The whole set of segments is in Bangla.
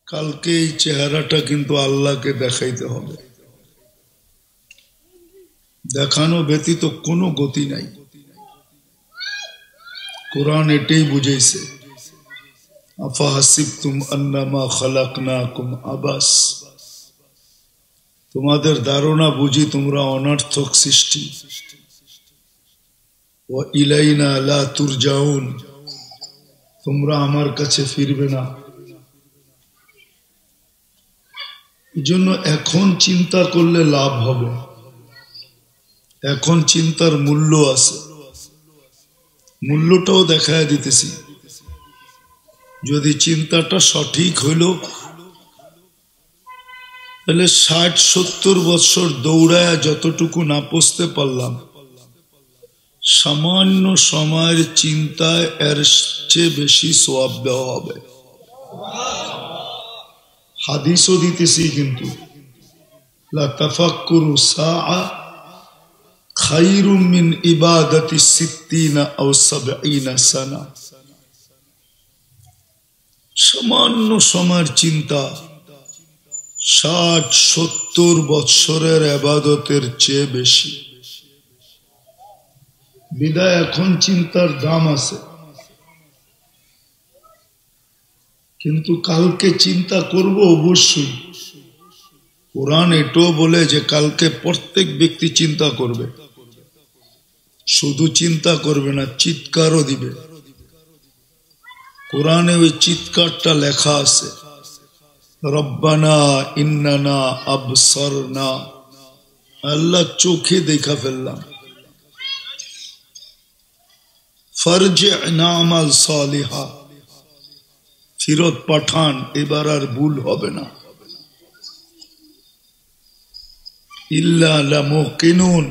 কালকে এই চেহারাটা কিন্তু আল্লাহকে দেখাইতে হবে। দেখানো ব্যতীত কোনো গতি নাই। কোরআন এটাই বুঝাইছে, আফাহাসিবতুম আন্নামা খালাকনাকুম আবাস, তোমাদের ধারণা বুঝি তোমরা অনর্থক সৃষ্টি। ওয়া ইলাইনা লা তুরজাউন, তোমরা আমার কাছে ফিরবে না। এজন্য এখন চিন্তা করলে লাভ হবে। এখন চিন্তার মূল্য আছে, মূল্যটাও দেখায় দিতেছি। যদি চিন্তাটা সঠিক হইল তাহলে 60-70 বছর দৌড়ায় যতটুকু না পৌঁছতে পারলাম, সামান্য সময়ের চিন্তায় এর চেয়ে বেশি সওয়াব দেওয়া হবে। হাদিসও দিতেছি কিন্তু, লা তাফাক্কুরু সাআ খায়রুম মিন ইবাদাতি 60 আও 70 সানা। সামান্য সময়ের চিন্তা 60-70 বৎসরের ইবাদতের চেয়ে বেশি। বিদায় এখন চিন্তার দাম আছে, কিন্তু কালকে চিন্তা করব অবশ্যই। কোরআন এটাও বলে যে কালকে প্রত্যেক ব্যক্তি চিন্তা করবে, শুধু চিন্তা করবে না, চিৎকারও দিবে। কোরআনে ওই চিৎকারটা লেখা আছে, রব্বানা ইন্নানা আবসারনা, আল্লাহ চোখে দেখা ফেললাম, ফারজি'না আমাল সালিহা, ফিরত পাঠান, এবার আর ভুল হবে না। ইল্লা লামুকিনুন,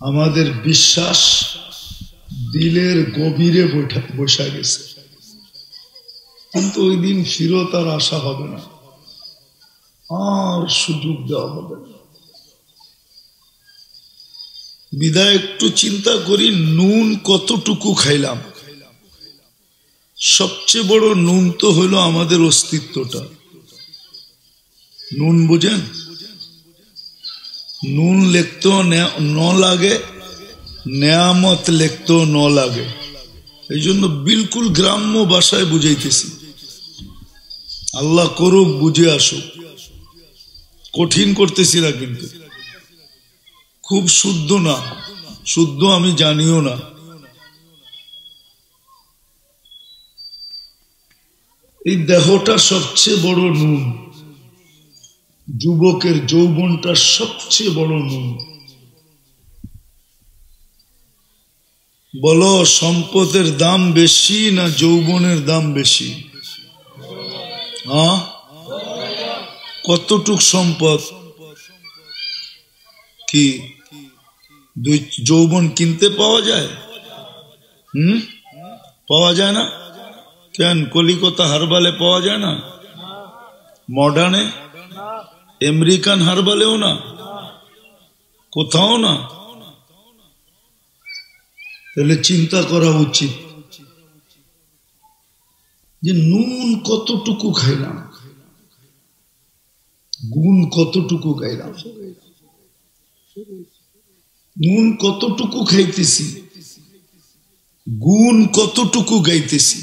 আমাদের বিশ্বাস দিলের গভীরে বসা গেছে, কিন্তু ওই দিন ফিরত আর আশা হবে না, আর সুযোগ দেওয়া হবে না। বিদায় একটু চিন্তা করি, নুন কতটুকু খাইলাম। সবচেয়ে বড় নুন তো হইল আমাদের অস্তিত্বটা। নুন বুঝেন? নুন লিখতেও ন লাগে, নেয়ামত লিখতেও ন লাগে। এই জন্য বিলকুল গ্রাম্য ভাষায় বুঝাইতেছি, আল্লাহ করুক বুঝে আসুক। কঠিন করতেছি না, কিন্তু খুব শুদ্ধ না, শুদ্ধ আমি জানিও না। এই দেহটা সবচেয়ে বড় নুন, যুবকের যৌবনটা সবচেয়ে বড় নুন। বলো, সম্পদের দাম বেশি না যৌবনের দাম বেশি? হ্যাঁ, কতটুক সম্পদ? কি দুই যৌবন কিনতে পাওয়া যায়? পাওয়া যায় না কেন? কলিকাতা হারবালে পাওয়া যায় না? মডার্নে আমেরিকান হারবালেও না, কোথাও না। তাহলে চিন্তা করা উচিত যে নুন কতটুকু খাইলাম, গুণ কতটুকু খাইলাম, নুন কতটুকু খাইতেছি, গুণ কতটুকু গাইতেছি।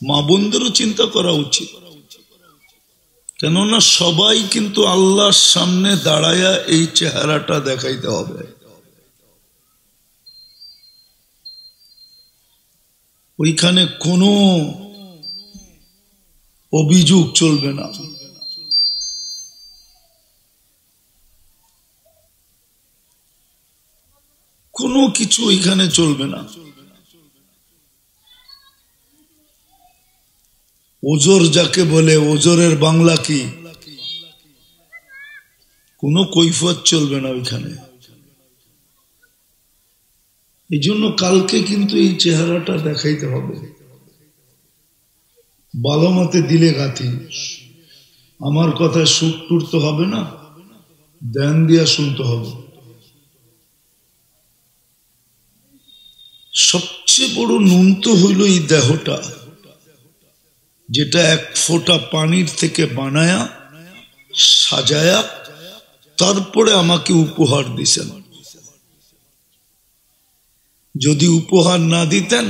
মা বোনদেরও চিন্তা করা উচিত, কেননা সবাই কিন্তু আল্লাহর সামনে দাঁড়ায়া এই চেহারাটা দেখাইতে হবে। ওইখানে কোনো অভিযোগ চলবে না। কোনো কিছু ওইখানে চলবে না। ওজর যাকে বলে, ওজরের বাংলা কি? কোনো কৈফিয়ত চলবে না ওইখানে। এই জন্য কালকে কিন্তু এই চেহারাটা দেখাইতে হবে। ভালো মতে দিলে গাথি, আমার কথায় সুখ টুর তো হবে না, ধ্যান দিয়া শুনতে হবে। সবচেয়ে বড় নুন তো হইল এই দেহটা। যেটা এক ফোঁটা পানির থেকে বানায়া সাজায়া তারপরে আমাকে উপহার দিছেন। যদি উপহার না দিতেন,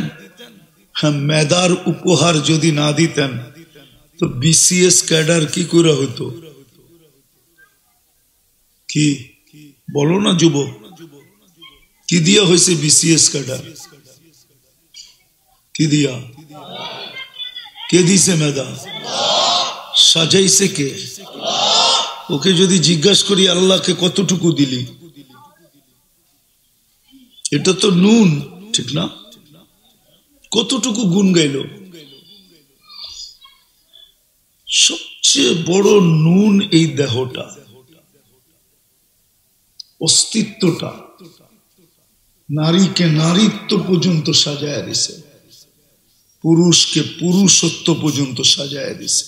হ্যাঁ মেধার উপহার যদি না দিতেন, তো বিসিএস ক্যাডার কি করে হতো? কি বলো না যুবক, কি দিয়া হয়েছে বিসিএস ক্যাডার? কি দিয়া? কে দিছে মেধা? সাজাইছে কে? ওকে যদি জিজ্ঞাসা করি আল্লাহকে কতটুকু দিলি, এটা তো নুন, ঠিক না? কতটুকু গুণ গাইল? সবচেয়ে বড় নুন এই দেহটা, অস্তিত্বটা। নারীকে নারীত্ব পর্যন্ত সাজায় দিছে, পুরুষকে পুরুষত্ব পর্যন্ত সাজায় দিছে,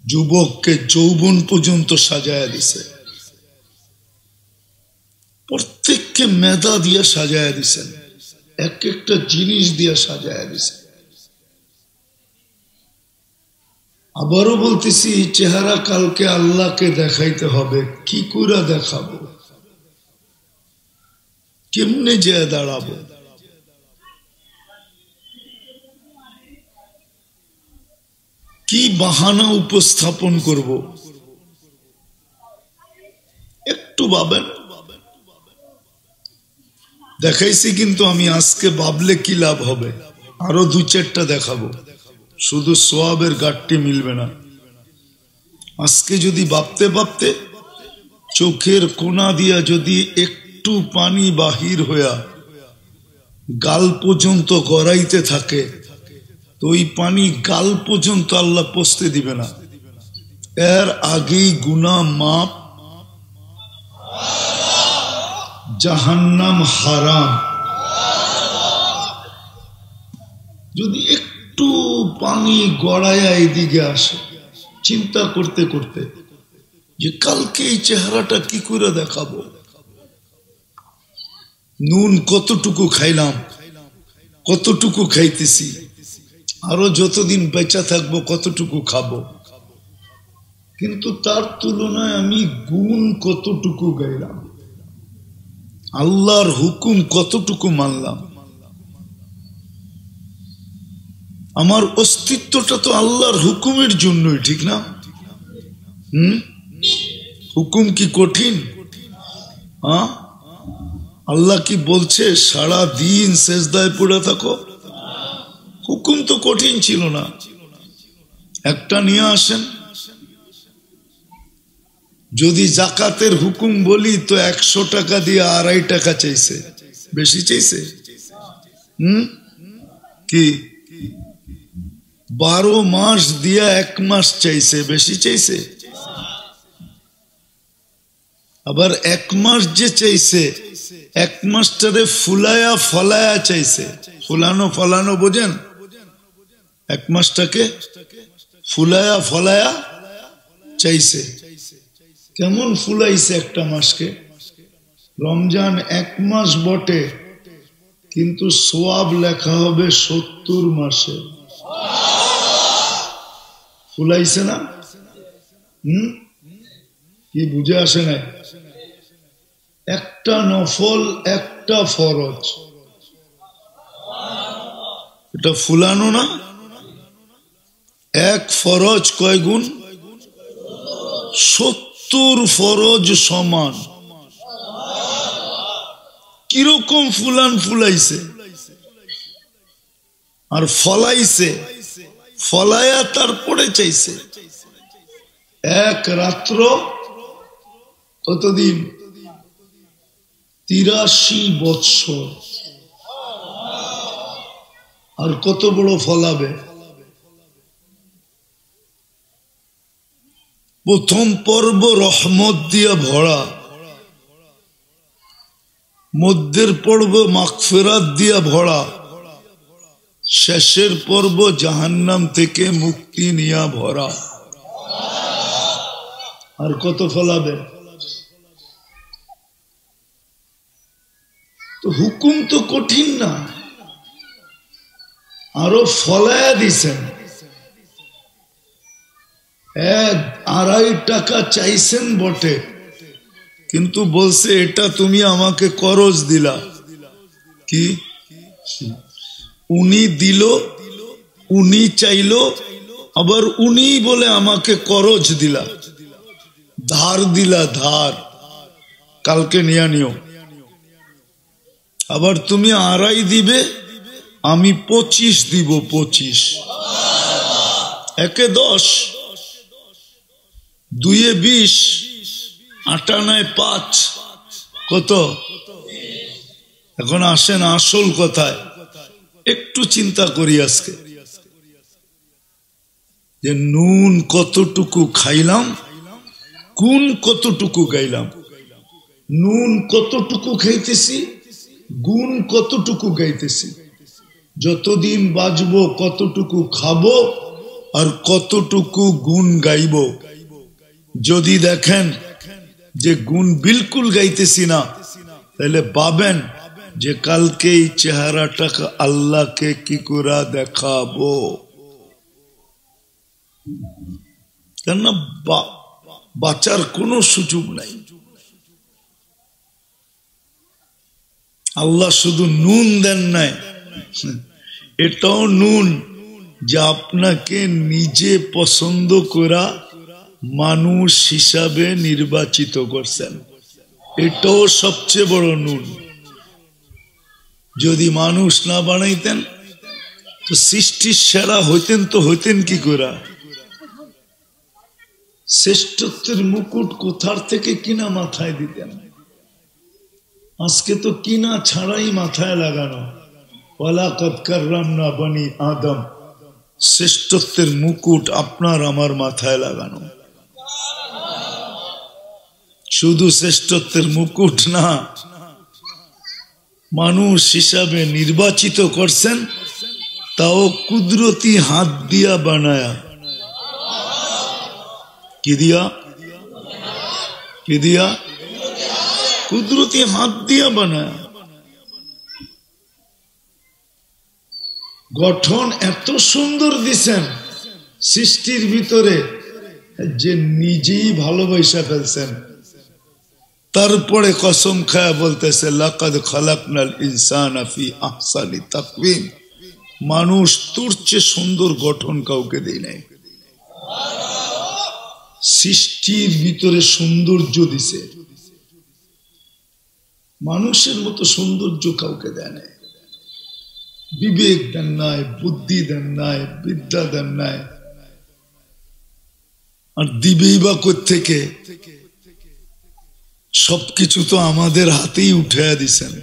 যুবককে যৌবন পর্যন্ত সাজায় দিছে, প্রত্যেককে মেধা দিয়ে সাজায় দিছেন, এক একটা জিনিস দিয়ে সাজায় দিছে। আবারও বলতেছি, চেহারা কালকে আল্লাহকে দেখাইতে হবে। কি করে দেখাবো? কেমনে যে দাঁড়াবো? কি বাহানা উপস্থাপন করব? একটু ভাবেন। দেখাইছি কিন্তু আমি, আজকে ভাবলে কি লাভ হবে? আরো দু চারটা দেখাবো, শুধু সোয়াবের গাঠটি মিলবে না। আজকে যদি ভাবতে ভাবতে চোখের কোনা দিয়া যদি একটু পানি বাহির হইয়া গাল পর্যন্ত গড়াইতে থাকে, তো ওই পানি গাল পর্যন্ত আল্লাহ পৌঁছতে দিবে না। এর আগেই গুনাহ মাপ, জাহান্নাম হারাম। যদি একটু পানি গড়াইয়া এইদিকে আসে, চিন্তা করতে করতে যে কালকে এই চেহারাটা কি করে দেখাবো, নুন কতটুকু খাইলাম, কতটুকু খাইতেছি, আরো যতদিন বেঁচে থাকবো কতটুকু খাবো, কিন্তু তার তুলনায় আমি গুণ কতটুকু গাইলাম, আল্লাহর হুকুম কতটুকু মানলাম। আমার অস্তিত্বটা তো আল্লাহর হুকুমের জন্যই, ঠিক না? হুকুম কি কঠিন? আল্লাহ কি বলছে সারা দিন সেজদায় পড়ে থাকো? হুকুম তো কঠিন ছিল না। একটা নিয়ে আসেন। যদি জাকাতের হুকুম বলি তো 100 টাকা দিয়ে 2.5 টাকা চাইছে, বেশি চাইছে? কি 12 মাস দিয়া 1 মাস চাইছে, বেশি চাইছে? আবার 1 মাস যে চাইছে, 1 মাসটারে ফুলায়া ফলায়া চাইছে। ফুলানো ফলানো বোঝেন? 1 মাসটাকে ফুলায়া ফলায়া চাইছে। কেমন ফুলাইছে একটা মাসকে? রমজান 1 মাস বটে, কিন্তু সোয়াব লেখা হবে 70 মাসে। ফুলাইছে না? কি বুঝে আসে না? একটা নফল, একটা ফরজ, এটা ফুলানো না? এক ফরজ কয় গুণ? 70 ফরজ সমান। কিরকম ফুলান ফুলাইছে আর ফলাইছে, ফলায়া তারপরে চাইছে। এক রাত্র কতদিন? 83 বৎসর। আর কত বড় ফলাবে? প্রথম পর্ব রহমত দিয়া ভরা, মধ্যের পর্ব মাগফিরাত দিয়া ভরা, শেষের পর্ব জাহান্নাম থেকে মুক্তি নিয়া ভরা। আর কত ফলাবে? তো হুকুম তো কঠিন না, আরো ফলায়া দিছেন। 1-2.5 টাকা চাইছেন বটে, কিন্তু বলছে এটা তুমি আমাকে করজ দিলা। কি উনি দিল, উনি চাইলো, আবার উনি বলে আমাকে করজ দিলা, ধার দিলা, ধার কালকে নিয়ে নিও। আবার তুমি 2.5 দিবে, আমি 25 দিব, 25 একে 10, 2-এ 20, 8-9 5 কত? এখন আসেন আসল কথায়, একটু চিন্তা করি আজকে যে নুন কতটুকু খাইলাম, গুণ কতটুকু গাইলাম। নুন কতটুকু খাইতেছি, গুণ কতটুকু গাইতেছি। যতদিন বাঁচবো কতটুকু খাবো আর কতটুকু গুণ গাইব। যদি দেখেন যে গুণ বিলকুল গাইতেছি না, তাহলে ভাবেন যে কালকে এই চেহারাটা আল্লাহকে কি করে দেখাবো। কেননা বাঁচার কোনো সুযোগ নাই। আল্লাহ শুধু নুন দেন নাই, এটাও নুন যে আপনাকে নিজে পছন্দ করা মানুষ হিসাবে নির্বাচিত করছেন। এটাও সবচেয়ে বড় নুন। যদি মানুষ না বানাইতেন তো সৃষ্টির সেরা হইতেন, তো হইতেন কি করে? শ্রেষ্ঠত্বের মুকুট কোথার থেকে কিনা মাথায় দিতেন। আজকে তো কিনা ছাড়াই মাথায় লাগানো। ওয়ালাকাদ কাররামনা বনি আদম, শ্রেষ্ঠত্বের মুকুট আপনার আমার মাথায় লাগানো। শুধু শ্রেষ্ঠত্বের মুকুট না, মানুষ হিসাবে নির্বাচিত করছেন, তাও কুদরতি হাত দিয়া বানায়া। কি দিয়া? কি দিয়া? কুদরতি হাত দিয়া বানায়া। গঠন এত সুন্দর দিছেন সৃষ্টির ভিতরে যে নিজেই ভালোবাসা ফেলছেন। তারপরে কসম খায়া বলতেছে লাকাদ খালাকনাল ইনসানা ফি আহসানি তাকওয়িম, মানুষ তোর চেয়ে সুন্দর গঠন কাউকে দেয় নাই। সৃষ্টির ভিতরে সৌন্দর্য দিছে, মানুষের মতো সৌন্দর্য কাউকে দেয় নাই। বিবেক দেন নাই, বুদ্ধি দেন নাই, বিদ্যা দেন নাই। আর দিবেই বা কোত্থেকে? সবকিছু তো আমাদের হাতেই উঠাইয়া দিছেন,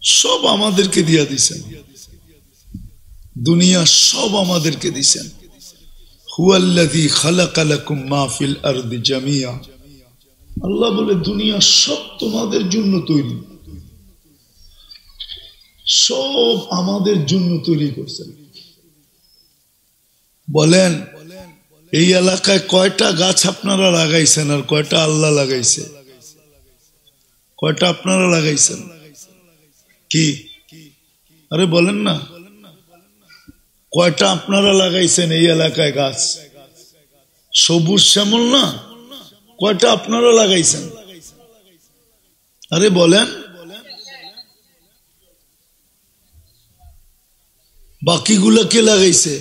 সব আমাদেরকে দিয়া দিছেন। দুনিয়া সব আমাদেরকে দিছেন। হুয়াল্লাযী খালাকা লাকুম মা ফিল আরদি জামিয়া, আল্লাহ বলে দুনিয়া সব তোমাদের জন্য তৈরি, সব আমাদের জন্য তৈরি করছেন। বলেন এই এলাকায় কয়টা গাছ আপনারা লাগাইছেন আর কয়টা আল্লাহ লাগাইছে? কয়টা আপনারা লাগাইছেন? কি আরে বলেন না, কয়টা আপনারা লাগাইছেন এই এলাকায় গাছ? সবুজ শ্যামল না, কয়টা আপনারা লাগাইছেন? আরে বলেন। বাকিগুলা কে লাগাইছে?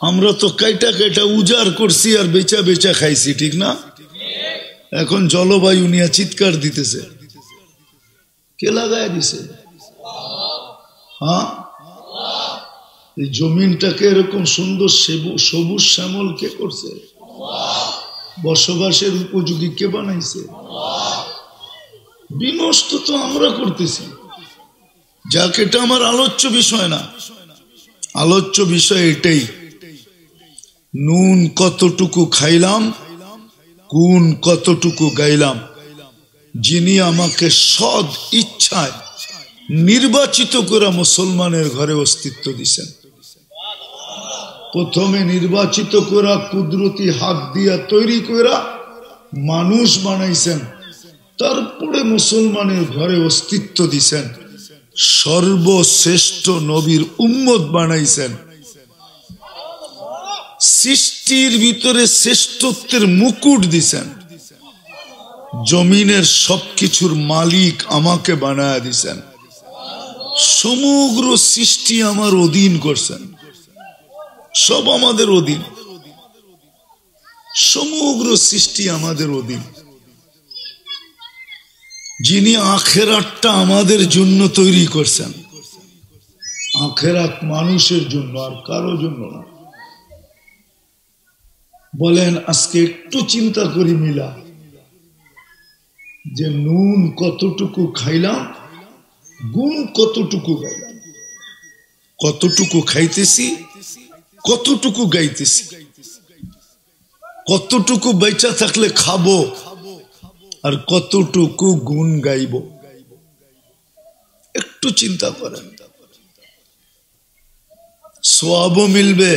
আমরা তো কাইটা কাইটা উজাড় করছি আর বেচা বেচা খাইছি, ঠিক না? এখন জলবায়ু নিয়ে চিৎকার দিতেছে, কে লাগাই দিছে? হ্যাঁ, এই জমিনটাকে এরকম সুন্দর সবুজ শ্যামল কে করছে? বসবাসের উপযোগী কে বানাইছে? বিনষ্ট তো আমরা করতেছি। যাক, এটা আমার আলোচ্য বিষয় না। আলোচ্য বিষয় এটাই, নুন কতটুকু খাইলাম, গুণ কতটুকু গাইলাম। যিনি আমাকে সৎ ইচ্ছায় নির্বাচিত করে মুসলমানের ঘরে অস্তিত্ব দিছেন। প্রথমে নির্বাচিত করা কুদরতি হাত দিয়া তৈরি করা মানুষ বানাইছেন, তারপরে মুসলমানের ঘরে অস্তিত্ব দিছেন। সর্বশ্রেষ্ঠ নবীর উম্মত বানাইছেন। সৃষ্টির ভিতরে শ্রেষ্ঠত্বের মুকুট দিছেন, জমিনের সবকিছুর মালিক আমাকে বানায়া দিছেন, সমগ্র সৃষ্টি আমার অধীন করছেন, সব আমাদের অধীন, সমগ্র সৃষ্টি আমাদের অধীন। যিনি আখেরাতটা আমাদের জন্য তৈরি করছেন, আখেরাত মানুষের জন্য আর কারো জন্য না। বলেন আজকে একটু চিন্তা করি মিলা, যে নুন কতটুকু খাইলাম, গুণ কতটুকু গাইলাম, কতটুকু খাইতেছি, কতটুকু গাইতেছি, কতটুকু বেঁচে থাকলে খাবো আর কতটুকু গুণ গাইব। একটু চিন্তা করেন, সওয়াবও মিলবে,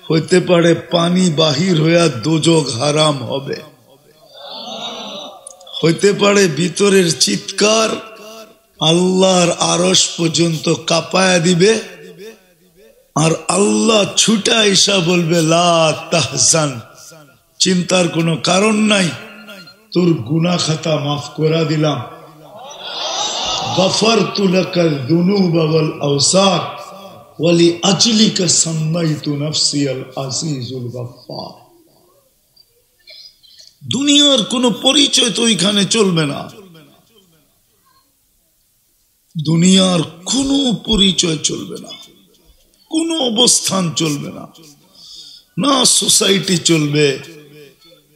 হইতে পারে পানি বাহির হইয়া দোজখ হারাম হবে, হইতে পারে ভিতরের চিৎকার আল্লাহর আরশ পর্যন্ত কাঁপায়া দিবে, আর আল্লাহ ছুটা এসা বলবে লা তাহজান, চিন্তার কোনো কারণ নাই, তোর গুনাহ খাতা মাফ করে দিলাম, গফরতু লাকাল যুনুবা ওয়াল আওসার ওয়ালি আজলিকা সাম্মাইতু নাফসি আল আজিজুল গফফার। দুনিয়ার কোনো পরিচয় তো ওইখানে চলবে না, দুনিয়ার কোনো পরিচয় চলবে না, কোনো অবস্থান চলবে না, না সোসাইটি চলবে,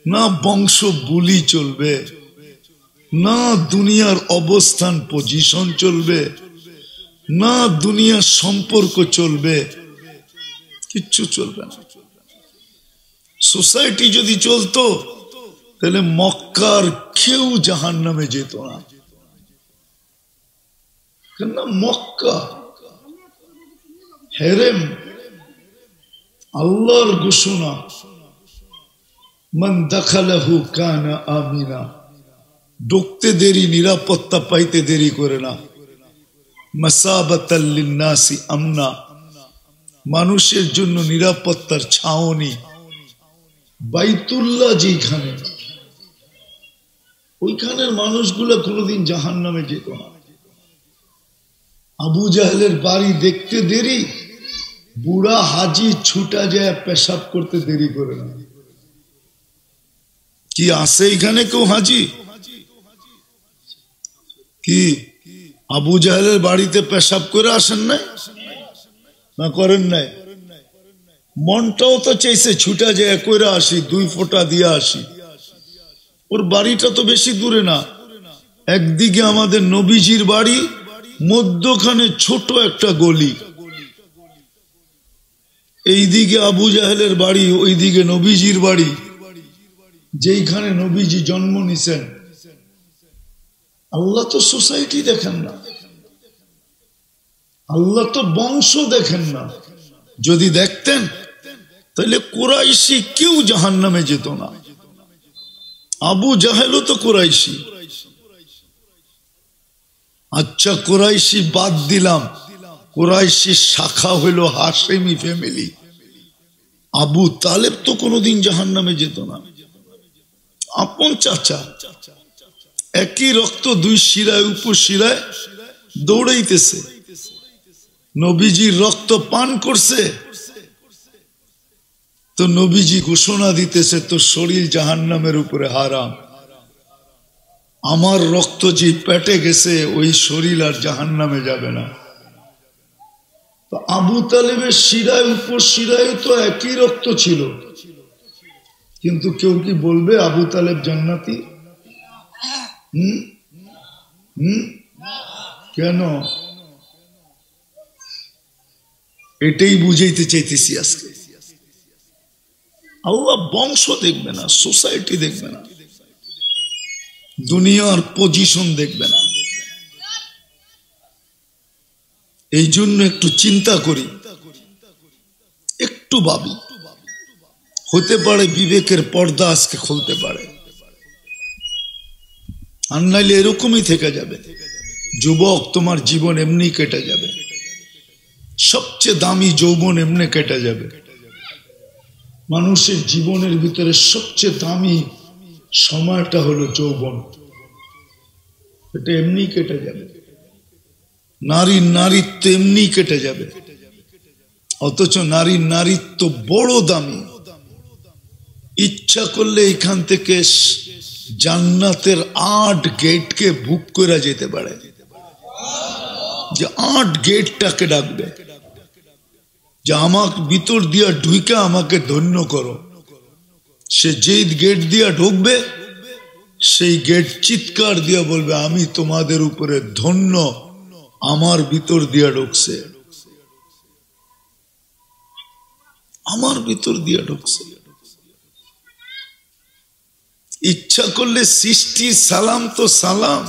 না বংশ বুলি চলবে, না দুনিয়ার অবস্থান পজিশন চলবে, না দুনিয়ার সম্পর্ক চলবে, কিচ্ছু চলবে না। সোসাইটি যদি চলতো তাহলে মক্কার কেউ জাহান্নামে যেত না, কেননা মক্কা হেরেম, আল্লাহর ঘোষণা, মান দাখালাহু কানা আমিনা, ঢুকতে দেরি, নিরাপত্তা পাইতে দেরি করে না, মাসাবাতাল লিন্নাসি আমনা, মানুষের জন্য নিরাপত্তার ছাউনি। বাইতুল্লাহ যেখানে, ওইখানের মানুষগুলো কোনোদিন জাহান্নামে যেত না। আবু জাহেলের বাড়ি দেখতে দেরি, বুড়া হাজি ছুটা যায় পেশাব করতে দেরি করে না। কি আছে এখানে কেউ হাজি? কি আবু জাহেলের বাড়িতে পেশাব করে আসেন নাই না করেন নাই? মনটাও তো চাইছে ছুটা যায় কইরা আসি, 2 ফোঁটা দিয়ে আসি। ওর বাড়িটা তো বেশি দূরে না, একদিকে আমাদের নবীজির বাড়ি, মধ্যখানে ছোট একটা গলি, এইদিকে আবু জাহেলের বাড়ি, ওইদিকে নবীজির বাড়ি, যেইখানে নবীজি জন্ম নিছেন। আল্লাহ তো সোসাইটি দেখেন না, আল্লাহ তো বংশ দেখেন না। যদি দেখতেন তাহলে কুরাইশি কেউ জাহান্নামে যেত না। আবু জাহেলও তো কুরাইশি। আচ্ছা কুরাইশি বাদ দিলাম, কুরাইশি শাখা হইল হাশেমি ফ্যামিলি, আবু তালেব তো কোনোদিন জাহান্নামে যেত না। আপন চাচা, একই রক্ত, 2 শিরায় উপশিরায় দৌড়াইতেছে, নবীজির রক্ত পান করছে, তো নবীজি ঘোষণা দিতেছে তোর শরীর জাহান্নামের উপরে হারাম। আমার রক্ত যে পেটে গেছে ওই শরীর আর জাহান্নামে যাবে না। তো আবু তালেবের শিরায় উপশিরায় তো একই রক্ত ছিল, কিন্তু কেউ কি বলবে আবু তালেব জান্নাতি? কেন? এটাই বুঝাইতে চাইতেছি আজকে। আল্লাহ বংশ দেখবে না, সোসাইটি দেখবে না, দুনিয়ার পজিশন দেখবে না। এই জন্য একটু চিন্তা করি, একটু ভাবি, হতে পারে বিবেকের পর্দা আজকে খুলতে পারে, আর নাইলে এরকমই থেকে যাবে। যুবক, তোমার জীবন এমনি কেটে যাবে, সবচেয়ে দামি যৌবন এমনি কেটে যাবে। মানুষের জীবনের ভিতরে সবচেয়ে দামি সময়টা হলো যৌবন। এটা এমনি কেটে যাবে, নারীর নারীত্ব এমনি কেটে যাবে। অথচ নারীর নারীত্ব বড় দামি। ইচ্ছা করলে এখান থেকে জান্নাতের 8 গেটকে বুক করে যেতে পারে, যে 8 গেটটাকে ডাকবে যে আমার ভিতর দিয়া ঢুইকা আমাকে ধন্য করো। সে যেই গেট দিয়া ঢুকবে সেই গেট চিৎকার দিয়া বলবে আমি তোমাদের উপরে ধন্য, আমার ভিতর দিয়া ঢুকছে, আমার ভিতর দিয়া ঢুকছে। ইচ্ছা করলে সৃষ্টির সালাম তো সালাম,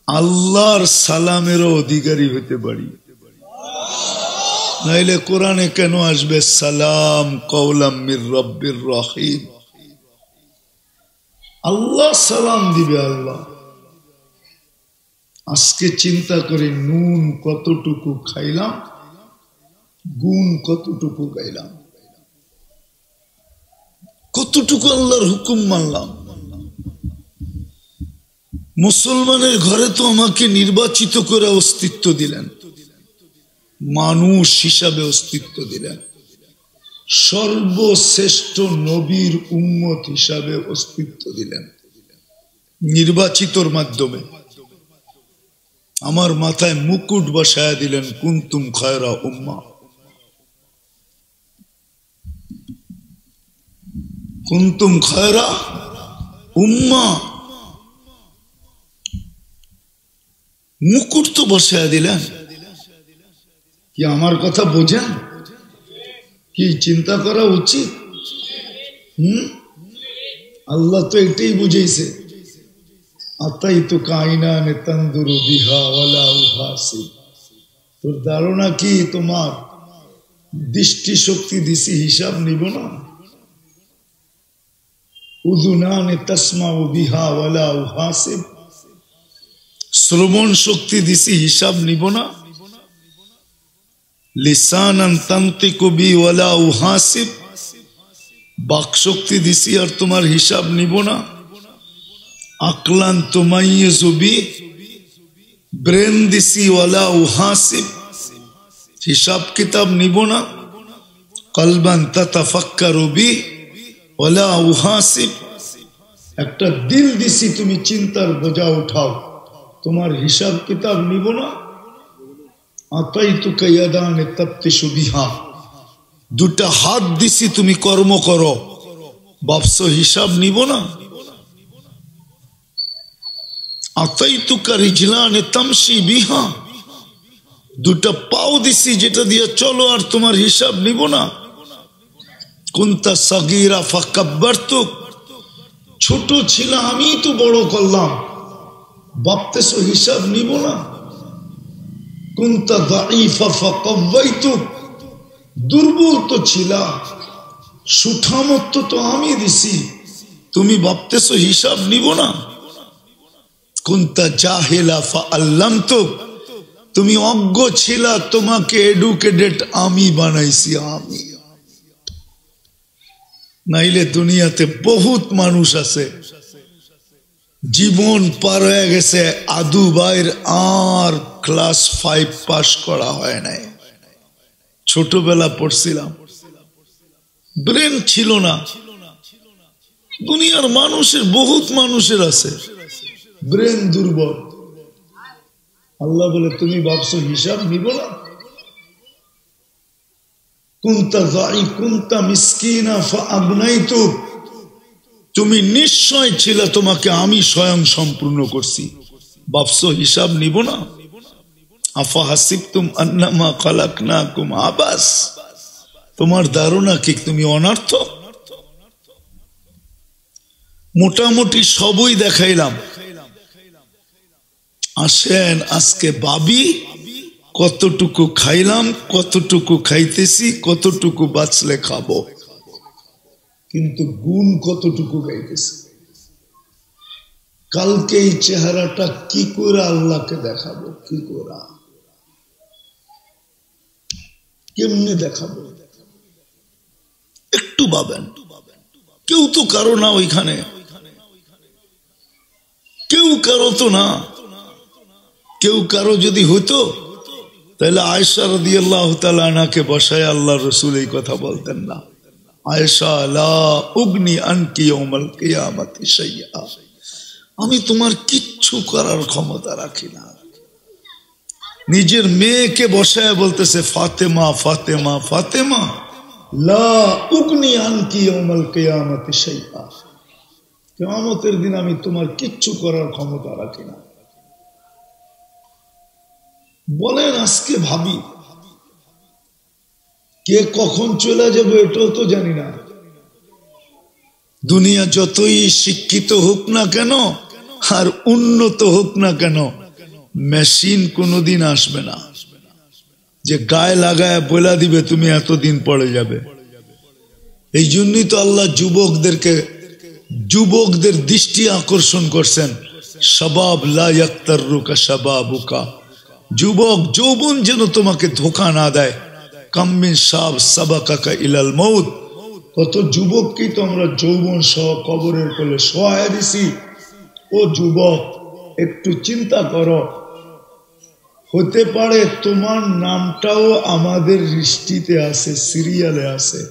আল্লাহর সালামেরও অধিকারী হতে পারি। নাইলে কোরআনে কেন আসবে সালাম কওলাম মির রব্বির রহিম? আল্লাহ সালাম দিবে। আল্লাহ আজকে চিন্তা করে নুন কতটুকু খাইলাম, গুণ কতটুকু গাইলাম, কতটুকু আল্লাহর হুকুম মানলাম। মুসলমানের ঘরে তো আমাকে নির্বাচিত করে অস্তিত্ব দিলেন, মানুষ হিসাবে অস্তিত্ব দিলেন, সর্বশ্রেষ্ঠ নবীর উম্মত হিসাবে অস্তিত্ব দিলেন নির্বাচিতর মাধ্যমে। আমার মাথায় মুকুট বসায়া দিলেন কুনতুম খায়রা উম্মাহ, কুনতুম খায়রা উম্মাহ। মুকুট তো বসায়া দিলেন। কি আমার কথা বোঝেন? কি চিন্তা করা উচিত? আল্লাহ তো এটাই বুঝেছে, আতাই তো কাইনা নে তন্দুরু বিহা ওয়ালা উহাসিব। তোর ধারণা কি তোমার দৃষ্টি শক্তি দিছি হিসাব নিব না? উযুনানে তাসমাউ বিহা ওয়ালা উহাসিব, শ্রবণ শক্তি দিছি হিসাব নিব না? লিসানান তানতিকু বি ওয়ালা উহাসিব, বাক শক্তি দিছি আর তোমার হিসাব নিব না? আকলান তুমাইয়িজু বি, ব্রেন দিছি ওয়ালা উহাসিব, হিসাব কিতাব নিব না? কলবান তাতাফাক্কারু বি ওয়ালা উহাসিব, একটা দিল দিছি তুমি চিন্তার বোঝা উঠাও, তোমার হিসাব কিতাব নিব না? আতাইতুকা ইয়াদানে তাফতিশু বিহা, দুটা হাত দিছি তুমি কর্ম করো, ভাবছো হিসাব নিব না? আতাইতুকা রিজলানে তামশি বিহা, দুটা পাও দিছি যেটা দিয়ে চলো, আর তোমার হিসাব নিব না? কুনতা সাগীরা ফাকাব্বারতুক, ছোট ছিল আমি তো বড় করলাম, ভাবতেছো হিসাব নিব না? কুনতা দাঈফা ফাকাওয়াইতুক, দুর্বল তো ছিল, সুঠামত্ব তো আমি দিছি, তুমি ভাবতেছো হিসাব নিব না? কুনতা জাহিলা ফাআল্লামতুক, তুমি অজ্ঞ ছিল, তোমাকে এডুকেটেড আমি বানাইছি আমি। নাইলে দুনিয়াতে বহুত মানুষ আছে জীবন পার হয়ে গেছে, আদু ভাইয়ের আর ক্লাস 5 পাস করা হয় নাই, ছোটবেলা পড়ছিলাম, ব্রেন ছিল না। দুনিয়ার মানুষের বহুত মানুষের আছে ব্রেন দুর্বল। আল্লাহ বলে তুমি ভাবছো হিসাব নিব না? কুনতা যাই কুনতা মিসকিনা ফাআগনাইতুক, তুমি নিশ্চয় ছিল, তোমাকে আমি স্বয়ং সম্পূর্ণ করছি, ভাবছো হিসাব নিব না? আফা হাসিবতুম আন্নামা খালাকনাকুম আবাস, তোমার ধারণা কি তুমি অনর্থক? মোটামুটি সবই দেখাইলাম। আসেন আজকে ভাবি কতটুকু খাইলাম, কতটুকু খাইতেছি, কতটুকু বাঁচলে খাবো, কিন্তু গুণ কতটুকু গাইতেছি। কালকে এই চেহারাটা কি করে আল্লাহকে দেখাবো? কি করে, কেমনে দেখাবো? একটু ভাবেন, কেউ তো কারো না ওইখানে, কেউ কারো তো না। কেউ কারো যদি হতো তাহলে আয়েশা রাদিয়াল্লাহু তাআলা আনহাকে বসায় আল্লাহ রাসূল এই কথা বলতেন না, আয়েশা লা উগনি আনকি ইয়াউমাল কিয়ামাতি শাইআ, আমি তোমার কিচ্ছু করার ক্ষমতা রাখি না। নিজের মেয়েকে বসায় বলতেছে ফাতেমা ফাতেমা ফাতেমা লা উগনি আনকি ইয়াউমাল কিয়ামাতি শাইআ, কিয়ামতের দিন আমি তোমার কিচ্ছু করার ক্ষমতা রাখি না। বলেন আজকে ভাবি কে কখন চলে যাবে এটাও তো জানি না। দুনিয়া যতই শিক্ষিত হোক না কেন আর উন্নত হোক না কেন, মেশিন কোনোদিন আসবে না যে গায়ে লাগায় বলে দিবে তুমি এতদিন পরে যাবে। এই জন্যই তো আল্লাহ যুবকদের দৃষ্টি আকর্ষণ করছেন, শাবাব লা ইয়াক্তাররুকা শাবাবুকা, যুবক যৌবন যেন তোমাকে ধোঁকা না দেয়। কাম্মিন শাব সাবাকাকা ইলাল মউত, কত যুবককেই তো আমরা যৌবন সহ কবরের কোলে শোয়ায় দিছি। ও যুবক একটু চিন্তা করো, হতে পারে তোমার নামটাও আমাদের লিস্টিতে আছে, সিরিয়ালে আছে,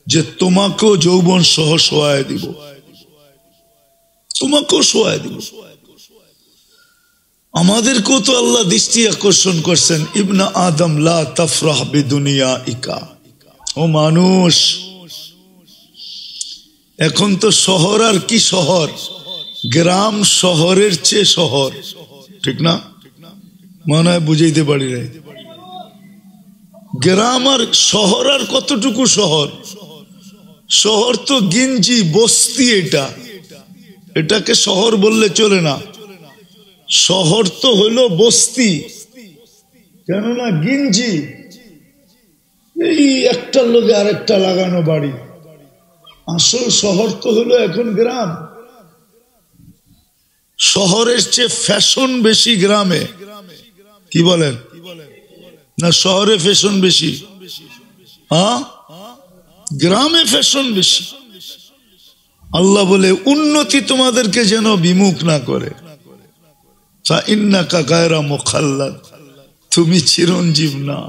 যে তোমাকেও যৌবন সহ শোয়ায় দিব, তোমাকেও শোয়ায় দিব। আমাদেরকেও তো আল্লাহ দৃষ্টি আকর্ষণ করছেন, ইবনা আদম লা তাফরাহ বিদুনিয়াইকা, ও মানুষ এখন তো শহর আর কি শহর, গ্রাম শহরের চেয়ে শহর, ঠিক না? মনে হয় বুঝাইতে পারি রে, গ্রাম আর শহর আর কতটুকু শহর? শহর তো গিঞ্জি বস্তি, এটাকে শহর বললে চলে না। শহর তো হলো বস্তি, কেননা গিঞ্জি এই একটার লোকে আরেকটা লাগানো বাড়ি। আসল শহর তো হলো এখন গ্রাম। শহরের চেয়ে ফ্যাশন বেশি গ্রামে, কি বলেন না? শহরে ফ্যাশন বেশি, হ্যাঁ গ্রামে ফ্যাশন বেশি। আল্লাহ বলে উন্নতি তোমাদেরকে যেন বিমুখ না করে, ইন্নাকা গায়রা মুখাল্লাদ, তুমি চিরঞ্জীব না।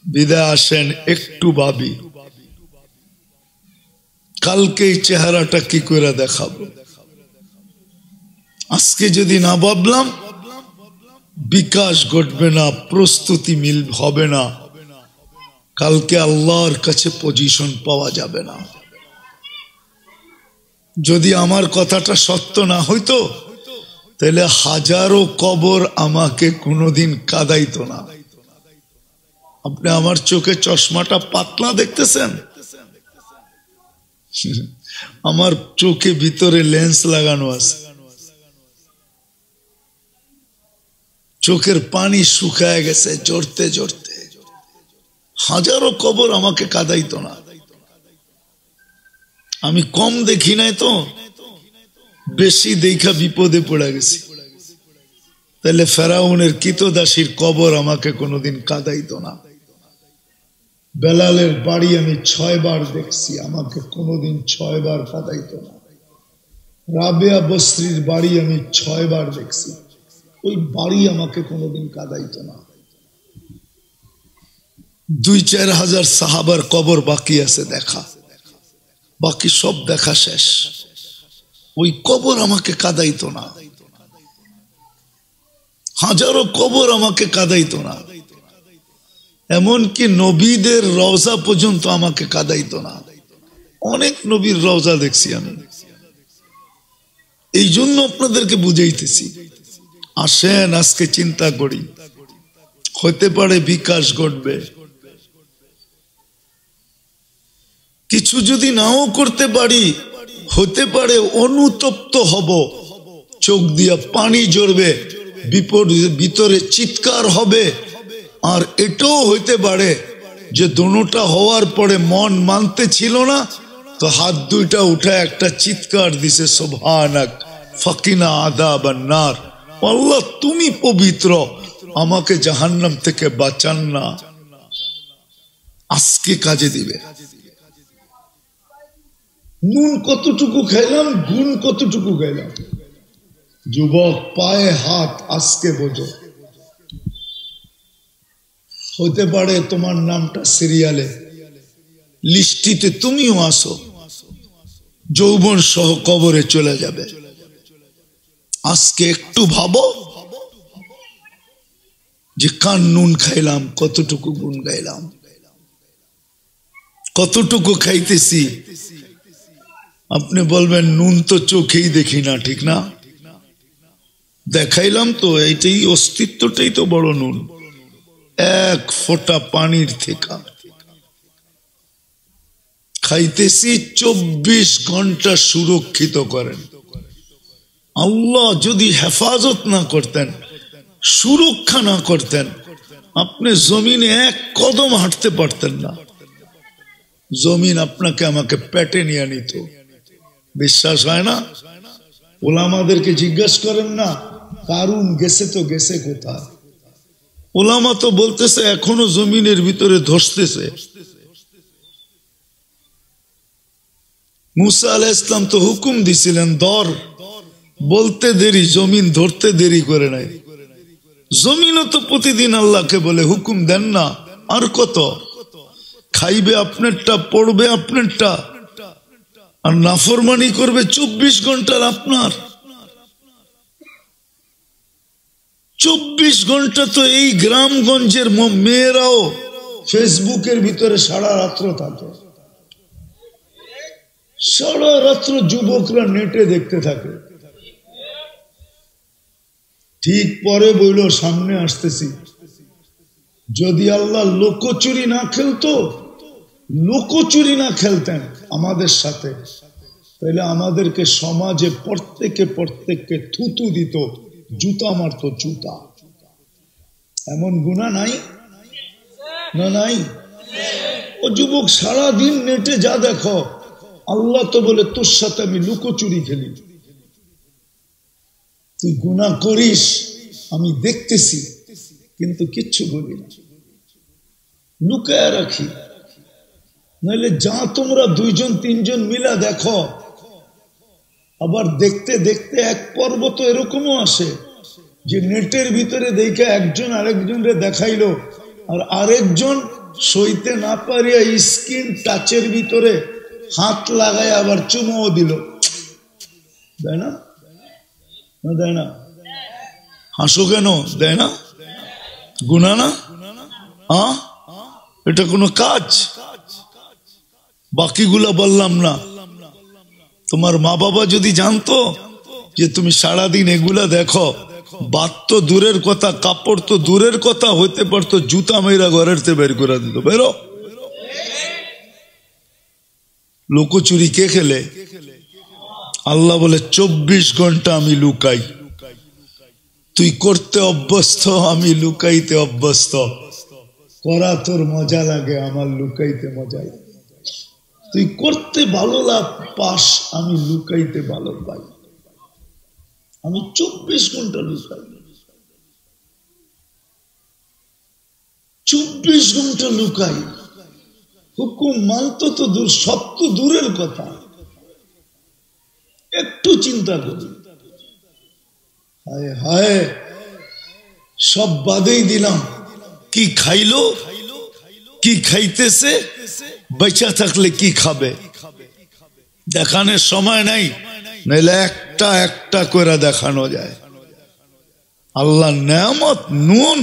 বিদায় আসেন একটু ভাবি, কালকে এই চেহারাটা কি করে দেখাবো। আজকে যদি না ভাবলাম, বিকাশ ঘটবে না, প্রস্তুতি হবে না, কালকে আল্লাহর কাছে পজিশন পাওয়া যাবে না। যদি আমার কথাটা সত্য না হইতো তাহলে হাজারো কবর আমাকে কোনোদিন কাঁদাইতো না। আপনি আমার চোখে চশমাটা পাতলা দেখতেছেন, আমার চোখে ভিতরে লেন্স লাগানো আছে, চোখের পানি শুকায় গেছে জড়তে জড়তে। হাজারো কবর আমাকে কাঁদাইতো না। আমি কম দেখি নাই তো, বেশি দেখা বিপদে পড়ে গেছি। তাহলে ফেরাউনের কৃতদাসীর কবর আমাকে কোনোদিন কাঁদাইতো না। বেলালের বাড়ি আমি 6 বার দেখছি, আমাকে কোনোদিন 6 বার কাঁদাইতো না। রাবেয়া বসরির বাড়ি আমি 6 বার দেখছি, ওই বাড়ি আমাকে কোনোদিন কাঁদাইতো না। 2-4 হাজার সাহাবার কবর বাকি আছে দেখা, বাকি সব দেখা শেষ। ওই কবর আমাকে কাঁদাইতো না। হাজারো কবর আমাকে কাঁদাইতো না। এমনকি নবীদের রওজা পর্যন্ত আমাকে কাঁদাইতো না। অনেক নবীর রওজা দেখছি আমি। এই জন্য আপনাদেরকে বুঝাইতেছি, আসেন আজকে চিন্তা করি, হতে পারে বিকাশ ঘটবে। কিছু যদি নাও করতে পারি, হতে পারে অনুতপ্ত হব, চোখ দিয়া পানি ঝরবে, ভিতরে চিৎকার হবে। আর এটাও হইতে পারে যে দোনোটা হওয়ার পরে মন মানতে ছিল না, তো হাত দুইটা উঠে একটা চিৎকার দিছে, সুবহানাক ফাকিনা আযাবান নার, আল্লাহ তুমি পবিত্র, আমাকে জাহান্নাম থেকে বাঁচান না। আজকে কাজে দিবে। নুন কতটুকু খাইলাম, গুণ কতটুকু খাইলাম। যুবক, পায়ে হাত আজকে বোঝো। হতে পারে তোমার নামটা সিরিয়ালে, লিস্টিতে তুমিও আসো, যৌবন সহ কবরে চলে যাবে। আজকে একটু ভাবো যে কার নুন খাইলাম, কতটুকু গুণ গাইলাম, কতটুকু খাইতেছি। আপনি বলবেন নুন তো চোখেই দেখি না, ঠিক না? দেখাইলাম তো, এইটাই অস্তিত্বটাই তো বড় নুন। এক ফোঁটা পানির থেকে খাইতেছি, 24 ঘন্টা সুরক্ষিত করেন আল্লাহ। যদি হেফাজত না করতেন, সুরক্ষা না করতেন, আপনি জমিনে এক কদম হাঁটতে পারতেন না। জমিন আপনাকে আমাকে পেটে নিয়ে নিত। বিশ্বাস হয় না? ওলামাদেরকে জিজ্ঞাসা করেন না, কারুন গেছে তো গেছে কোথায়? ওলামা তো বলতেছে এখনো জমিনের ভিতরে ধসতেছে। মুসা আলাইহিস সালাম তো হুকুম দিছিলেন ধর, বলতে দেরি, জমিন ধরতে দেরি করে নাই। জমিনও তো প্রতিদিন আল্লাহকে বলে, হুকুম দেন না, আর কত খাইবে আপনারটা, পড়বে আপনারটা, আর নাফরমানি করবে 24 ঘন্টার আপনার। 24 ঘন্টা তো এই গ্রামগঞ্জের মেয়েরাও ফেসবুকের ভিতরে সারা রাত্র থাকে। সারা রাত্র যুবকরা নেটে দেখতে থাকে। ঠিক পরে বইল, সামনে আসতেছি। যদি আল্লাহ লোকচুরি না খেলতো, লোকচুরি না খেলতেন আমাদের সাথে, তাহলে আমাদেরকে সমাজে প্রত্যেককে থুতু দিত, জুতা মারতো, জুতা। এমন গুনাহ নাই না? নাই? ও যুবক, সারাদিন নেটে যা দেখো, আল্লাহ তো বলে তোর সাথে আমি লুকোচুরি খেলি। তুই গুনাহ করিস, আমি দেখতেছি, কিন্তু কিচ্ছু বলি না, লুকায় রাখি। নইলে যা তোমরা 2-3 মিলা দেখো, আবার দেখতে দেখতে এক পর্ব তো এরকমও আসে যে নেটের ভিতরে দেখে একজন আরেকজনরে দেখাইলো, আর আরেকজন সইতে না পারিয়া স্ক্রিন টাচের ভিতরে হাত লাগায় আবার চুমাও দিল। দেয় না? দেয় না? হাসো কেন? দেয় না? গুনাহ না? এটা কোনো কাজ? বাকিগুলা বললাম না। তোমার মা বাবা যদি জানতো যে তুমি সারাদিন এগুলা দেখো, বাত তো দূরের কথা, কাপড় তো দূরের কথা, হইতে পারতো জুতা মেয়েরা ঘরের থেকে বের করে দিত, বেরো। লোকচুরি কে খেলে? আল্লাহ বলে 24 ঘন্টা আমি লুকাই। তুই করতে অভ্যস্ত, আমি লুকাইতে অভ্যস্ত। করা তোর মজা লাগে, আমার লুকাইতে মজা লাগে। তুই করতে ভালো পাস, আমি লুকাইতে ভালো পাই। আমি 24 ঘন্টা লুকাই, 24 ঘন্টা লুকাই। হুকুম মানতো তো দূর, সব তো দূরের কথা। একটু চিন্তা করি, হায় হায়, সব বাদেই দিলাম। কি খাইলো, কি খাইতেছে, বেঁচে থাকলে কি খাবে, দেখানোর সময় নাই। নাইলে একটা একটা করে দেখানো যায়। আল্লাহ নেয়ামত নুন,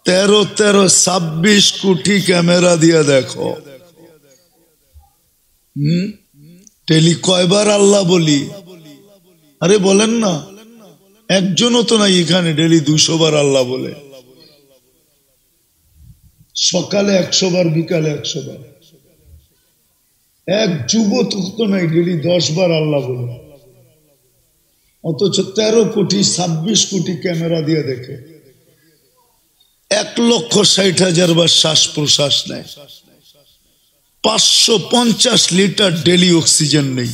13-26 কোটি ক্যামেরা দিয়ে দেখো। টেলি কয়বার আল্লাহ বলি? আরে বলেন না, একজনও তো নাই এখানে ডেলি 200 বার আল্লাহ বলে। সকালে 100 বার, বিকালে 100 বার। এক যুবক তো নাই ডেলি 10 বার আল্লাহ বলে। অথচ 13-26 কোটি ক্যামেরা দিয়ে দেখে। 1,60,000 বার শ্বাস প্রশ্বাস নেয়। 550 লিটার ডেলি অক্সিজেন নেই।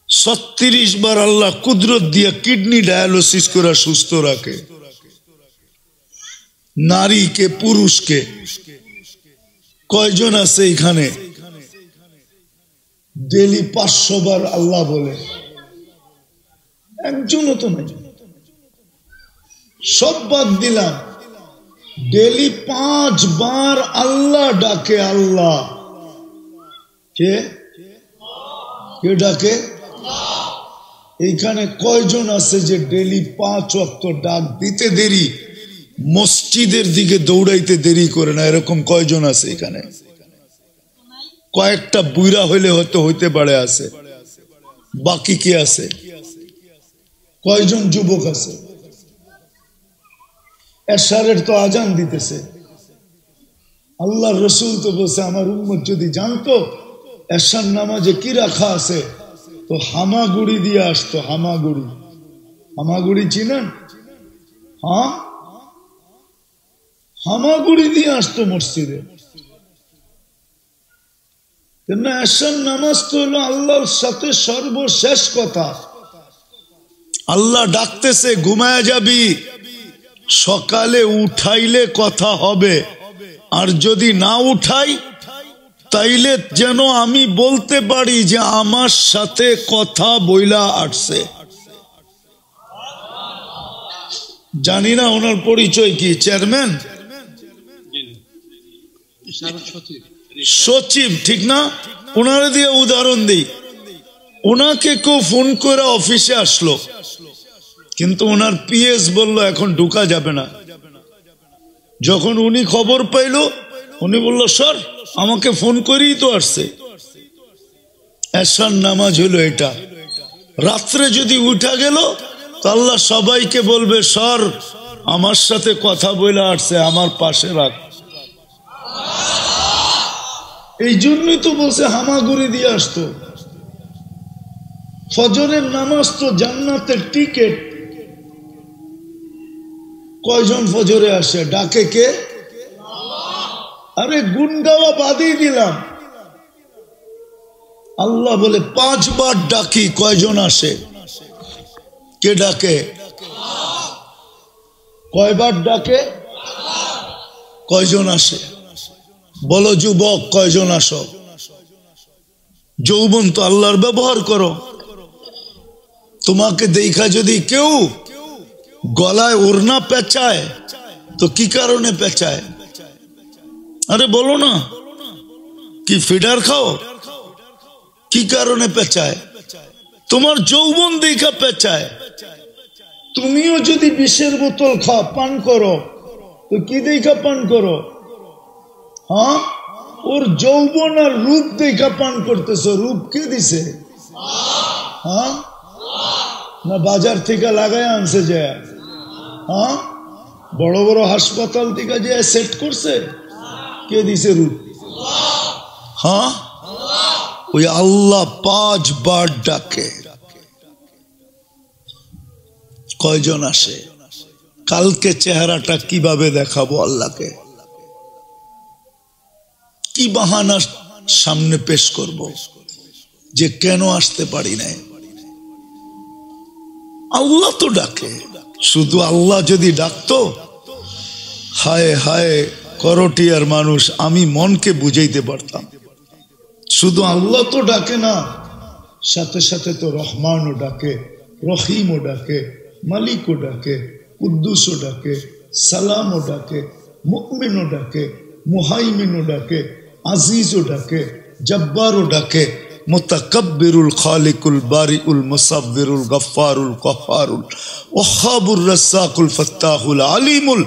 36 বার আল্লাহ কুদরত দিয়ে কিডনি ডায়ালিসিস করে সুস্থ রাখে, নারীকে পুরুষকে। কয়জন আছে এখানে ডেলি 500 বার আল্লাহ বলে? একজনও তো নাই। সব বাদ দিলাম, ডেলি 5 বার আল্লাহ ডাকে। আল্লাহ কে কে ডাকে? এইখানে কয়জন আছে যে ডেলি 5 ওয়াক্ত ডাক দিতে দেরি, মসজিদের দিকে দৌড়াইতে দেরি করে না? এরকম কয়জন আছে এখানে? কয়েকটা বুইরা হইলে হয়তো হইতে পারে আছে, বাকি কি আছে? কয়জন যুবক আছে? এশারের তো আজান দিতেছে। আল্লাহর রসুল তো বলছে আমার উম্মত যদি জানতো এশার নামাজে কি রাখা আছে তো হামাগুড়ি দিয়ে আসতো। হামাগুড়ি, হামাগুড়ি চিনেন? হ্যাঁ, হামাগুড়ি দিয়ে আসতো মসজিদে। না, এশার নামাজ তো হলো আল্লাহর সাথে সর্বশেষ কথা। আল্লাহ ডাকতেছে ঘুমায় যাবি, সকালে উঠাইলে কথা হবে, আর যদি না উঠাই তাইলে যেন আমি বলতে পারি যে আমার সাথে কথা বইলা আসছে। জানি না ওনার পরিচয় কি, চেয়ারম্যান, সচিব, ঠিক না? ওনারে দিয়ে উদাহরণ দিই, ওনাকে কেউ ফোন করে অফিসে আসলো, কিন্তু ওনার পিএস বলল এখন ঢুকা যাবে না। যখন উনি খবর পাইল, উনি বলল স্যার আমাকে ফোন করেই তো আসছে। এশার নামাজ হলো এটা। রাত্রে যদি উঠা গেল তো আল্লাহ সবাইকে বলবে স্যার আমার সাথে কথা বলে আসছে, আমার পাশে রাখ। এই জন্যই তো বলছে হামাগুড়ি দিয়ে আসতো। ফজরের নামাজ তো জান্নাতের টিকেট। কয়জন ফজরে আসে? ডাকে কে? আরে গুন গাওয়া বাদই দিলাম, আল্লাহ বলে 5 বার ডাকি, কয়জন আসে? কে ডাকে? কয়বার ডাকে? কয়জন আসে? বলো যুবক, কয়জন আসো? যৌবন তো আল্লাহর ব্যবহার করো। তোমাকে দেখা যদি কেউ গলায় ওড়না পেঁচায় তো কি কারণে পেঁচায়? আরে বলো না, কি ফিডার খাও? কি কারণে পেঁচায়? তোমার যৌবন দেখা পেঁচায়। তুমিও যদি বিষের বোতল খাও, পান করো, তো কি দেখা পান করো? হ্যাঁ, ওর যৌবন আর রূপ দেখা পান করতেছ। রূপ কে দিছে? হ্যাঁ, না বাজার থেকে লাগাই আনছে যায়? হ্যাঁ, বড় বড় হাসপাতাল থেকে যে সেট করছে? কে দিছে রূপ? হ্যাঁ, ওই আল্লাহ 5 বার ডাকে। কয়জন আসে? কালকে চেহারাটা কিভাবে দেখাবো আল্লাহকে? কি বাহানা সামনে পেশ করব যে কেন আসতে পারি নাই? আল্লাহ তো ডাকে। শুধু আল্লাহ যদি ডাকতো, হায় হায় করটিয়ার মানুষ, আমি মনকে বুঝাইতে পারতাম। শুধু আল্লাহ তো ডাকে না, সাথে সাথে তো রহমানও ডাকে, রহিমও ডাকে, মালিকও ডাকে, কুদ্দুসও ডাকে, সালামও ডাকে, মুমিনও ডাকে, মুহাইমিনও ডাকে, আজিজও ডাকে, জব্বারও ডাকে, মুতাকাব্বিরুল খালিকুল বারিউল মুসাব্বিরুল গফফারুল কহ্হারুল ওয়াহাবুর রাজ্জাকুল ফাত্তাহুল আলিমুল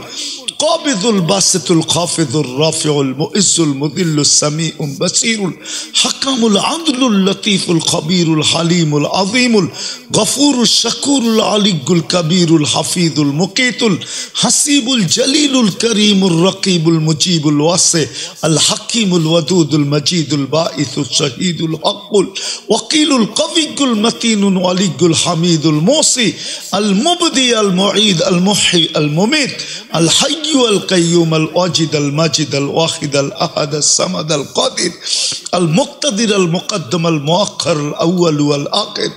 কাবিদুল বাসিতুল খাফিদুর রাফিউল মুইজ্জুল মুদিল্লুস সামিউল বাসীরুল হাকামুল আদলুল লতীফুল খবীরুল হালিমুল আযীমুল গফুরুশ শাকুরুল আলিয়ুল কবীরুল হাফিজুল মুকীতুল হাসিবুল জলিলুল করিমুর রকিবুল মুজিবুল ওয়াসি আল হাকিমুল ওয়াদুদুল মজিদুল বাঈসুশ শহীদুল হকুল ওয়াকিলুল কবিয়ুল মতিনুল ওয়ালিয়ুল হামিদুল মুসি আল মুবদি আল মুঈদ আল মুহয়ি আল মুমীত আল হাই القيوم الواجد الماجد الواحد الأحد الصمد القادر المقتدر المقدم المؤخر الأول والآخر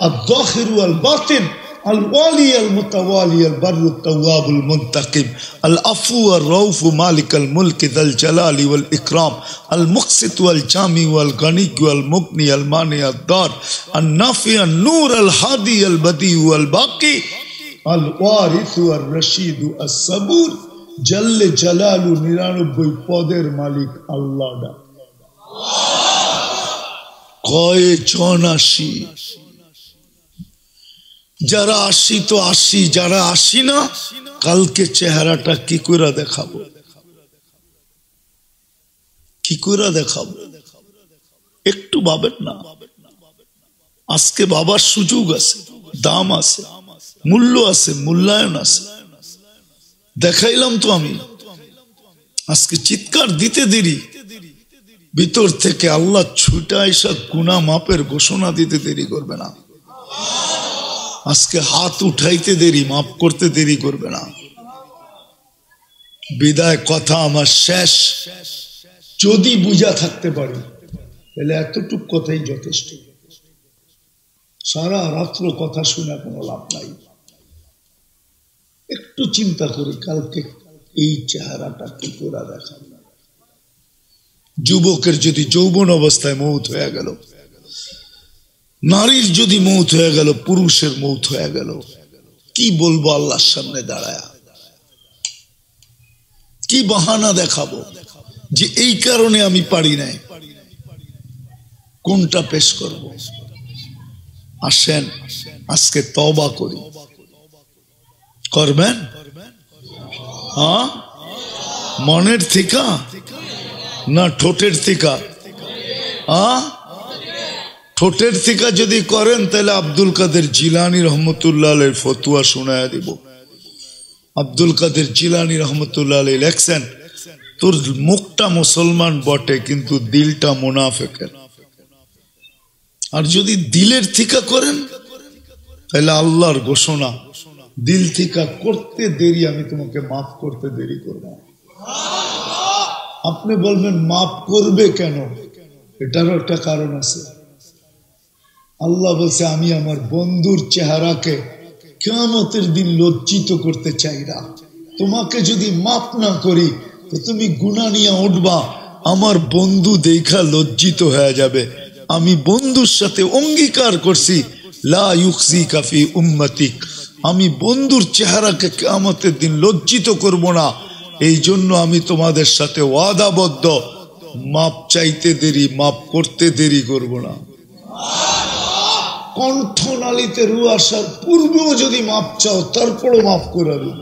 الظاهر والباطن الوالي المتوالي البر التواب المنتقم العفو الرؤوف مالك الملك ذا الجلال والإكرام المقسط والجامع والغني والمغني المانع الضار النافع النور الهادي البديع والباقي الوارث الرشيد الصبور جل جلاله 99 পদের মালিক আল্লাহ ডাক কয় জন আসি যারা আসি তো আসি যারা আসি না কালকে চেহারাটা কি করে দেখাবো কি করে দেখাবো একটু ভাবেন না আজকে বাবার সুযোগ আছে দাম আছে মূল্য আছে মূল্যায়ন আছে দেখাইলাম তো আমি আজকে চিৎকার দিতে দেরি ভিতর থেকে আল্লাহ ছুটা এসা গুনাহ মাপের ঘোষণা দিতে দেরি করবে না আজকে হাত উঠাইতে দেরি মাপ করতে দেরি করবে না বিদায় কথা আমার শেষ যদি বুঝা থাকতে পারি তাহলে এতটুকু কথাই যথেষ্ট সারা রাত্র কথা শুনে কোনো লাভ নাই একটু চিন্তা করি কালকে এই চেহারাটা কি করে দেখা যুবকের যদি যৌবন অবস্থায় মৌত হয়ে গেল নারীর যদি মৌত হয়ে গেল পুরুষের মৌত হয়ে গেল কি বলবো আল্লাহর সামনে দাঁড়ায়া কি বাহানা দেখাবো যে এই কারণে আমি পারি নাই কোনটা পেশ করব আসেন আজকে তওবা করি করবেন হ্যাঁ মনের থেকে না ঠোঁটের থেকে হ্যাঁ ঠোঁটের থেকে যদি করেন তাহলে আব্দুল কাদের জিলানী রহমতুল্লাহ আলাইহির ফতোয়া শোনায়া দিব আব্দুল কাদের জিলানী রহমতুল্লাহ আলাইহি লেখছেন তোর মুখটা মুসলমান বটে কিন্তু দিলটা মুনাফিকের আর যদি দিলের থেকে করেন তাহলে আল্লাহর ঘোষণা দিল থেকে করতে দেরি আমি তোমাকে মাফ করতে দেরি করব আপনি বলবেন মাফ করবে কেন এটারও একটা কারণ আছে আল্লাহ বলছে আমি আমার বন্ধুর চেহারাকে কিয়ামতের দিন লজ্জিত করতে চাই না তোমাকে যদি মাফ না করি তো তুমি গুনাহ নিয়ে উঠবা আমার বন্ধু দেখা লজ্জিত হয়ে যাবে আমি বন্ধুর সাথে অঙ্গীকার করছি লা ইউখজিকা ফি উম্মতিক আমি বন্ধুর চেহারাকে কিয়ামতের দিন লজ্জিত করব না এই জন্য আমি তোমাদের সাথে ওয়াদাবদ্ধ মাপ চাইতে দেরি মাপ করতে দেরি করব না কণ্ঠনালীতে রু আসার পূর্বেও যদি মাপ চাও তারপরও মাফ করে দেব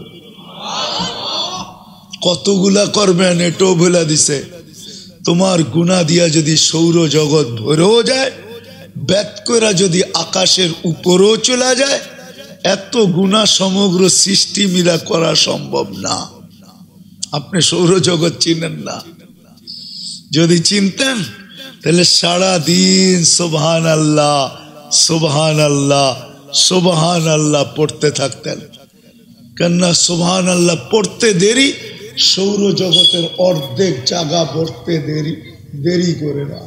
কতগুলা করবেন এটাও বলে দিছে তোমার গুনাহ দিয়া যদি সৌর জগৎ ভরেও যায় ব্যাত করে যদি আকাশের উপরেও চলে যায় এত গুনাহ সমগ্র সৃষ্টি মিলা করা সম্ভব না আপনি সৌরজগৎ চিনেন না যদি চিনতেন তাহলে সারা দিন সুবহানাল্লাহ সুবহানাল্লাহ সুবহানাল্লাহ পড়তে থাকতেন কেননা সুবহানাল্লাহ পড়তে দেরি সৌরজগতের অর্ধেক জায়গা পড়তে দেরি করে না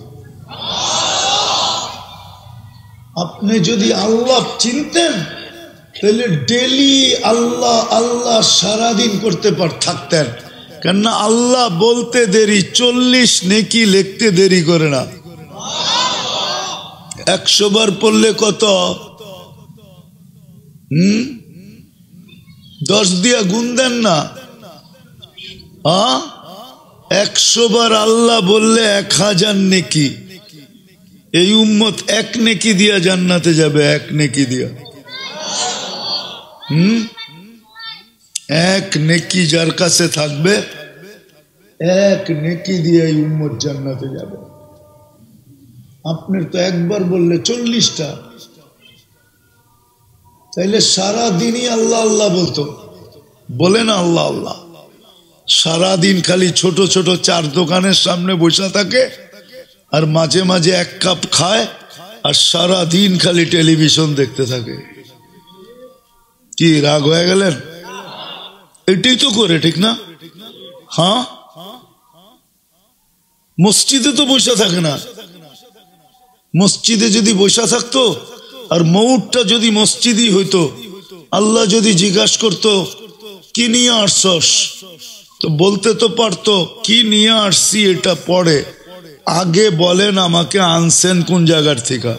আপনি যদি আল্লাহ চিনতেন তাহলে ডেলি আল্লাহ আল্লাহ সারাদিন করতে থাকতেন কেননা আল্লাহ বলতে দেরি 40 নেকি লিখতে দেরি করে না 100 বার পড়লে কত 10 দিয়া গুণ দেন না 100 বার আল্লাহ বললে 1000 নেকি এই উম্মত 1 নেকি দিয়া জান্নাতে যাবে 1 নেকি দিয়া 1 নেকি যার কাছে থাকবে 1 নেকি দিয়ে এই উম্মত জান্নাতে যাবে আপনার তো একবার বললে 40টা তাইলে সারা দিনই আল্লাহ আল্লাহ বলতো বলে না আল্লাহ আল্লাহ সারা দিন খালি ছোট ছোট 4 দোকানের সামনে বসে থাকে আর মাঝে মাঝে 1 কাপ খায় আর সারা দিন খালি টেলিভিশন দেখতে থাকে কি রাগ হয়ে গেলেন এটাই তো করে ঠিক না হ্যাঁ মসজিদে তো বসে থাকে না মসজিদে যদি বসে থাকতো আর মৌতটা যদি মসজিদই হইতো আল্লাহ যদি জিজ্ঞাসা করতো কি নিয়ে আসছস, তো বলতে তো পারতো কি নিয়ে আসছি এটা পরে, আগে বলেন আমাকে আনছেন কোন জায়গার থেকে।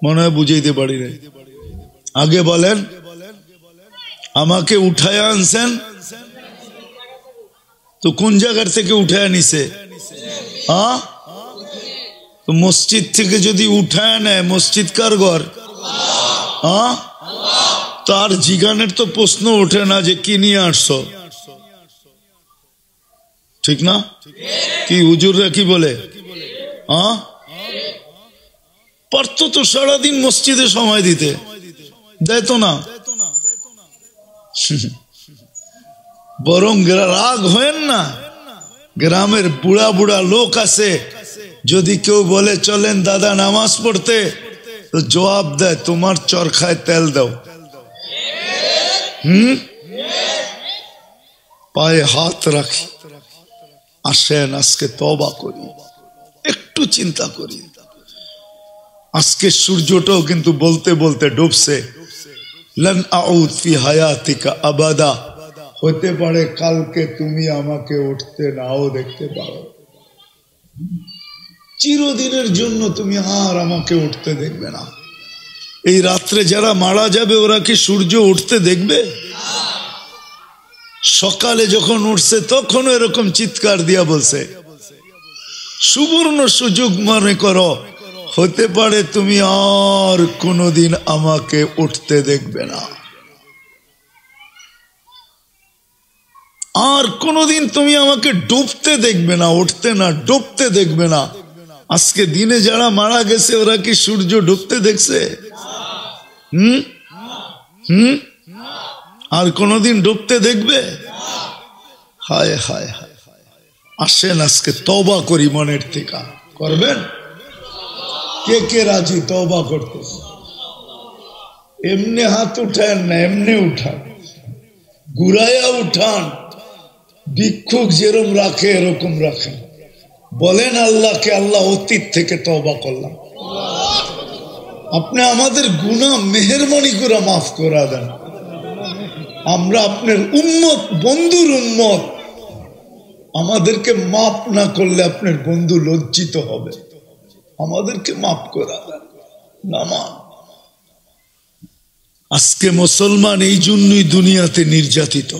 মনে হয় বুঝাইতে পারি না। আগে বলেন আমাকে উঠায় আনছেন, তো কোন জায়গার থেকে উঠায় নিছে? তো মসজিদ থেকে যদি উঠায় নেয়, মসজিদ কার ঘর? তার জিগানের তো প্রশ্ন ওঠে না যে কি নিয়ে আসছো, ঠিক না? কি হুজুররা কি বলে? পারতো তো সারাদিন মসজিদে সময় দিতে, দেয় তো না। বরং রাগ হয়েন না, গ্রামের বুড়া বুড়া লোক আছে, যদি কেউ বলে চলেন দাদা নামাজ পড়তে, তো জবাব দেয় তোমার চরখায় তেল দাও। পায়ে হাত রাখি, আসেন আজকে তওবা করি, একটু চিন্তা করি। আজকে সূর্যটাও কিন্তু বলতে বলতে ডুবছে। লান আউদ ফি হায়াতিকা আবাদা, হতে পারে কালকে তুমি আমাকে উঠতে নাও দেখতে পারো। চিরদিনের জন্য তুমি আর আমাকে উঠতে দেখবে না। এই রাত্রে যারা মারা যাবে ওরা কি সূর্য উঠতে দেখবে? সকালে যখন উঠছে তখন এরকম চিৎকার দিয়া বলছে। সুবর্ণ সুযোগ মনে করো, হতে পারে তুমি আর কোনোদিন আমাকে উঠতে দেখবে না, আর কোনোদিন তুমি আমাকে ডুবতে দেখবে না, উঠতে না ডুবতে দেখবে না। আজকে দিনে যারা মারা গেছে ওরা কি সূর্য ডুবতে দেখছে? আর কোনোদিন ডুবতে দেখবে? হায় হায় হায়। আসেন আজকে তওবা করি মনের থেকে। করবেন? কে কে রাজি তওবা করতে? এমনি হাত উঠান না, এমনি উঠান, ঘুরাইয়া উঠান। ভিক্ষুক যেরকম রাখে এরকম রাখেন, বলেন আল্লাহকে আল্লাহ অতীত থেকে তওবা করলাম, আপনি আমাদের গুনাহ মেহেরবানি করে মাফ করে দেন। আমরা আপনার উম্মত, বন্ধুর উম্মত, আমাদেরকে মাফ না করলে আপনার বন্ধু লজ্জিত হবে। আমাদেরকে মাফ করে দেন। নামান। আজকে মুসলমান এই জন্যই দুনিয়াতে নির্যাতিত,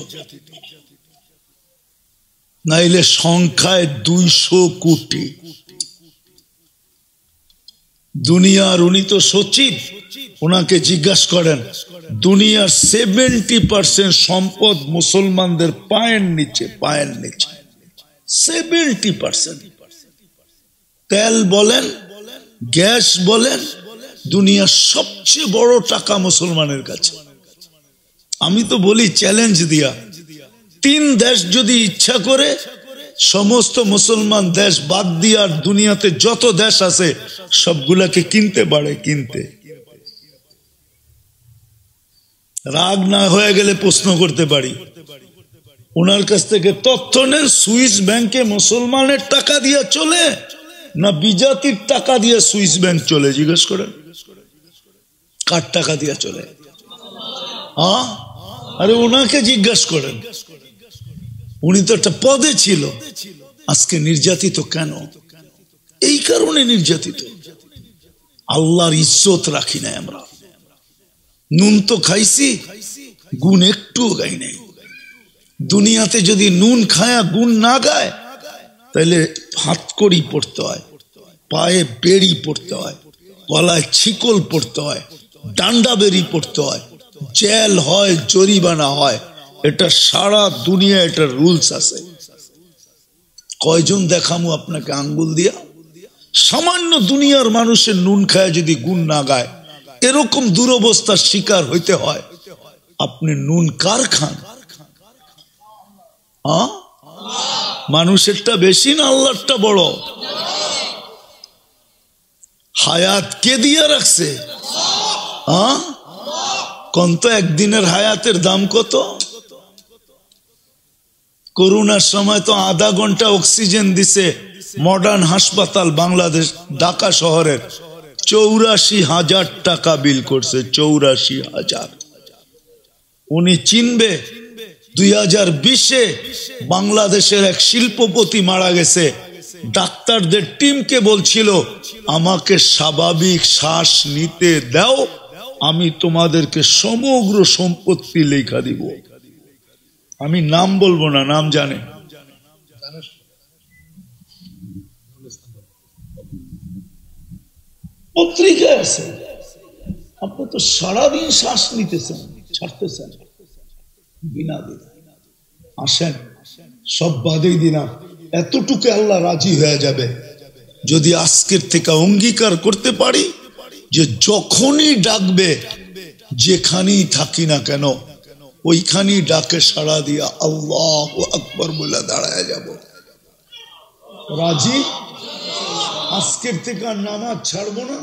নাইলে সংখ্যায় 200 কোটি। দুনিয়ার উনি তো সচিব, ওনাকে জিজ্ঞাসা করেন দুনিয়ার 70% সম্পদ মুসলমানদের পায়ের নিচে, পায়ের নিচে 70%। তেল বলেন, গ্যাস বলেন, দুনিয়ার সবচেয়ে বড় টাকা মুসলমানের কাছে। আমি তো বলি চ্যালেঞ্জ দিয়া, 3 দেশ যদি ইচ্ছা করে সমস্ত মুসলমান দেশ বাদ দিয়ে আর দুনিয়াতে যত দেশ আছে সবগুলাকে কিনতে পারে। কিনতে রাগ না হয়ে গেলে প্রশ্ন করতে পারি, ওনার কাছ থেকে তথ্য নেন। সুইস ব্যাংকে মুসলমানের টাকা দিয়ে চলে না বিজাতির টাকা দিয়ে সুইস ব্যাংক চলে? জিজ্ঞেস করেন কার টাকা দিয়ে চলে? আরে ওনাকে জিজ্ঞাসা করেন, উনি তো একটা পদে ছিল। আজকে নির্যাতিত কেন? এই কারণে নির্যাতিত, আল্লাহর ইজ্জত রাখি নাই আমরা। নুন তো খাইছি, গুণ একটুও গাই নাই। দুনিয়াতে যদি নুন খায়া গুণ না গায় তাহলে হাতকড়ি পড়তে হয়, পায়ে বেড়ি পড়তে হয়, গলায় ছিকল পড়তে হয়, ডান্ডা বেরি পড়তে হয়, জেল হয়, জরিমানা হয়। এটা সারা দুনিয়া, এটা রুলস আছে। কয়জন দেখামু আপনাকে আঙ্গুল দিয়া? সামান্য দুনিয়ার মানুষের নুন খায় যদি গুণ না গায়, এরকম দুরবস্থার শিকার হইতে হয়। আপনি নুন কার খান? মানুষেরটা বেশি না আল্লাহরটা বড়? হায়াত কে দিয়া রাখছে? কোন তো একদিনের হায়াতের দাম কত? করোনার সময় তো আধা ঘন্টা অক্সিজেন দিছে মডার্ন হাসপাতাল বাংলাদেশ ঢাকা শহরের, 84,000 টাকা বিল করছে। 84,000। উনি চিনবে 2020-এ বাংলাদেশের এক শিল্পপতি মারা গেছে, ডাক্তারদের টিমকে বলছিল আমাকে স্বাভাবিক শ্বাস নিতে দাও, আমি তোমাদেরকে সমগ্র সম্পত্তি লেখা দিব। আমি নাম বলবো না, নাম জানে, পত্রিকায় আছে। আপনি তো সারাদিন শ্বাস নিতেছেন, ছাড়তেছেন বিনা দিন। আসেন, সব বাদেই দিলাম, এতটুকু আল্লাহ রাজি হয়ে যাবে যদি আজকের থেকে অঙ্গীকার করতে পারি যে যখনই ডাকবে, যেখানেই থাকি না কেন, ওইখানেই ডাকে সাড়া দিয়া আল্লাহু আকবার বলে দাঁড়ায় যাব। রাজি? আজকের থেকে আর নামাজ ছাড়বো না।